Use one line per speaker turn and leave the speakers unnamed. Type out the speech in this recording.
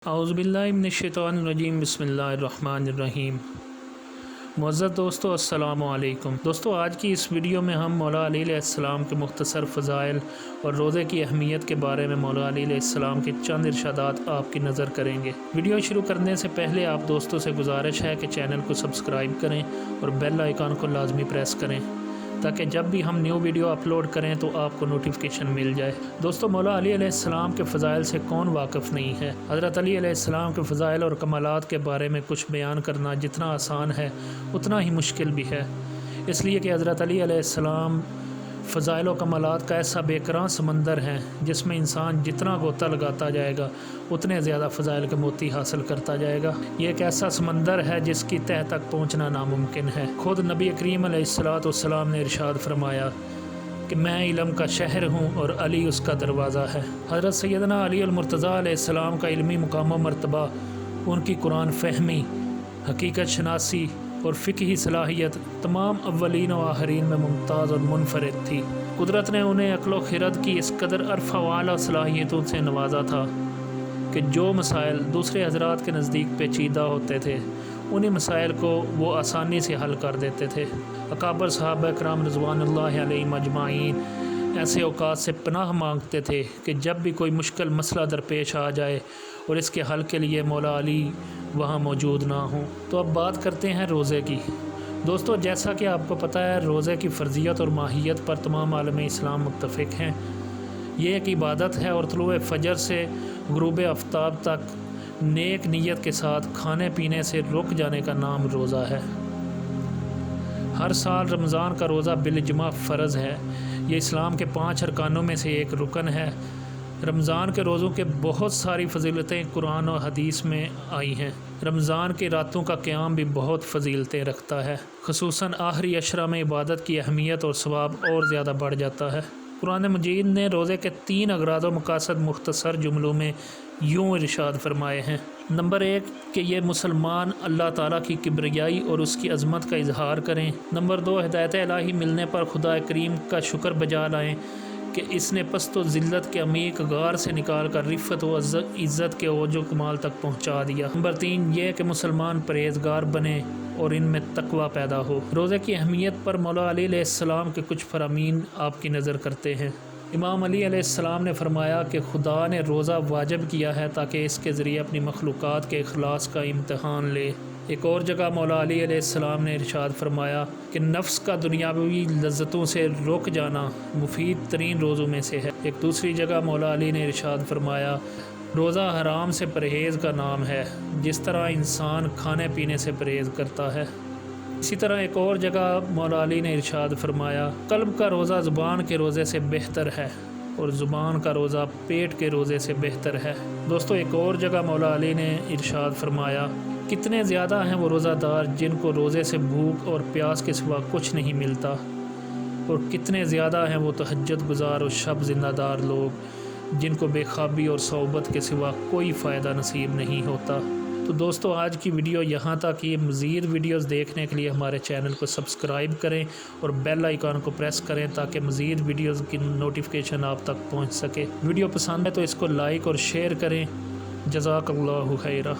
اعوذ باللہ من الشیطان الرجیم بسم اللہ الرحمن الرحیم۔ معزز دوستو السلام علیکم۔ دوستو آج کی اس ویڈیو میں ہم مولا علی علیہ السلام کے مختصر فضائل اور روزے کی اہمیت کے بارے میں مولا علی علیہ السلام کے چند ارشادات آپ کی نظر کریں گے۔ ویڈیو شروع کرنے سے پہلے آپ دوستوں سے گزارش ہے کہ چینل کو سبسکرائب کریں اور بیل آئیکن کو لازمی پریس کریں تاکہ جب بھی ہم نیو ویڈیو اپلوڈ کریں تو آپ کو نوٹیفیکیشن مل جائے۔ دوستو مولا علی علیہ السلام کے فضائل سے کون واقف نہیں ہے؟ حضرت علی علیہ السلام کے فضائل اور کمالات کے بارے میں کچھ بیان کرنا جتنا آسان ہے اتنا ہی مشکل بھی ہے، اس لیے کہ حضرت علی علیہ السلام فضائل و کمالات کا ایسا بے کران سمندر ہے جس میں انسان جتنا غوطہ لگاتا جائے گا اتنے زیادہ فضائل کے موتی حاصل کرتا جائے گا۔ یہ ایک ایسا سمندر ہے جس کی تہہ تک پہنچنا ناممکن ہے۔ خود نبی کریم علیہ السلام نے ارشاد فرمایا کہ میں علم کا شہر ہوں اور علی اس کا دروازہ ہے۔ حضرت سیدنا علی المرتضیٰ علیہ السلام کا علمی مقام و مرتبہ، ان کی قرآن فہمی، حقیقت شناسی اور فقہی صلاحیت تمام اولین و آخرین میں ممتاز اور منفرد تھی۔ قدرت نے انہیں عقل و خرد کی اس قدر عرفہ والا صلاحیتوں سے نوازا تھا کہ جو مسائل دوسرے حضرات کے نزدیک پیچیدہ ہوتے تھے انہی مسائل کو وہ آسانی سے حل کر دیتے تھے۔ اکابر صحابہ کرام رضوان اللہ علیہم اجمعین ایسے اوقات سے پناہ مانگتے تھے کہ جب بھی کوئی مشکل مسئلہ درپیش آ جائے اور اس کے حل کے لیے مولا علی وہاں موجود نہ ہوں۔ تو اب بات کرتے ہیں روزے کی۔ دوستو جیسا کہ آپ کو پتہ ہے روزے کی فرضیت اور ماہیت پر تمام عالم اسلام متفق ہیں۔ یہ ایک عبادت ہے اور طلوع فجر سے غروب آفتاب تک نیک نیت کے ساتھ کھانے پینے سے رک جانے کا نام روزہ ہے۔ ہر سال رمضان کا روزہ بالاجماع فرض ہے۔ یہ اسلام کے 5 ارکانوں میں سے ایک رکن ہے۔ رمضان کے روزوں کے بہت ساری فضیلتیں قرآن و حدیث میں آئی ہیں۔ رمضان کی راتوں کا قیام بھی بہت فضیلتیں رکھتا ہے، خصوصاً آخری عشرہ میں عبادت کی اہمیت اور ثواب اور زیادہ بڑھ جاتا ہے۔ قرآن مجید نے روزے کے 3 اغراض و مقاصد مختصر جملوں میں یوں ارشاد فرمائے ہیں۔ نمبر 1 کہ یہ مسلمان اللہ تعالیٰ کی کبریائی اور اس کی عظمت کا اظہار کریں۔ نمبر 2 ہدایت الہی ملنے پر خدا کریم کا شکر بجا لائیں کہ اس نے پست و ذلت کے عمیق غار سے نکال کر رفت و عزت کے اوج و کمال تک پہنچا دیا۔ نمبر 3 یہ کہ مسلمان پرہیزگار بنے اور ان میں تقوی پیدا ہو۔ روزے کی اہمیت پر مولا علی علیہ السلام کے کچھ فرامین آپ کی نظر کرتے ہیں۔ امام علی علیہ السلام نے فرمایا کہ خدا نے روزہ واجب کیا ہے تاکہ اس کے ذریعے اپنی مخلوقات کے اخلاص کا امتحان لے۔ ایک اور جگہ مولا علی علیہ السلام نے ارشاد فرمایا کہ نفس کا دنیاوی لذتوں سے رک جانا مفید ترین روزوں میں سے ہے۔ ایک دوسری جگہ مولا علی نے ارشاد فرمایا روزہ حرام سے پرہیز کا نام ہے جس طرح انسان کھانے پینے سے پرہیز کرتا ہے۔ اسی طرح ایک اور جگہ مولا علی نے ارشاد فرمایا قلب کا روزہ زبان کے روزے سے بہتر ہے اور زبان کا روزہ پیٹ کے روزے سے بہتر ہے۔ دوستو ایک اور جگہ مولا علی نے ارشاد فرمایا کتنے زیادہ ہیں وہ روزہ دار جن کو روزے سے بھوک اور پیاس کے سوا کچھ نہیں ملتا، اور کتنے زیادہ ہیں وہ تہجد گزار اور شب زندہ دار لوگ جن کو بے خوابی اور صحبت کے سوا کوئی فائدہ نصیب نہیں ہوتا۔ تو دوستو آج کی ویڈیو یہاں تک ہی۔ مزید ویڈیوز دیکھنے کے لیے ہمارے چینل کو سبسکرائب کریں اور بیل آئیکن کو پریس کریں تاکہ مزید ویڈیوز کی نوٹیفیکیشن آپ تک پہنچ سکے۔ ویڈیو پسند ہے تو اس کو لائک اور شیئر کریں۔ جزاک اللہ خیرہ۔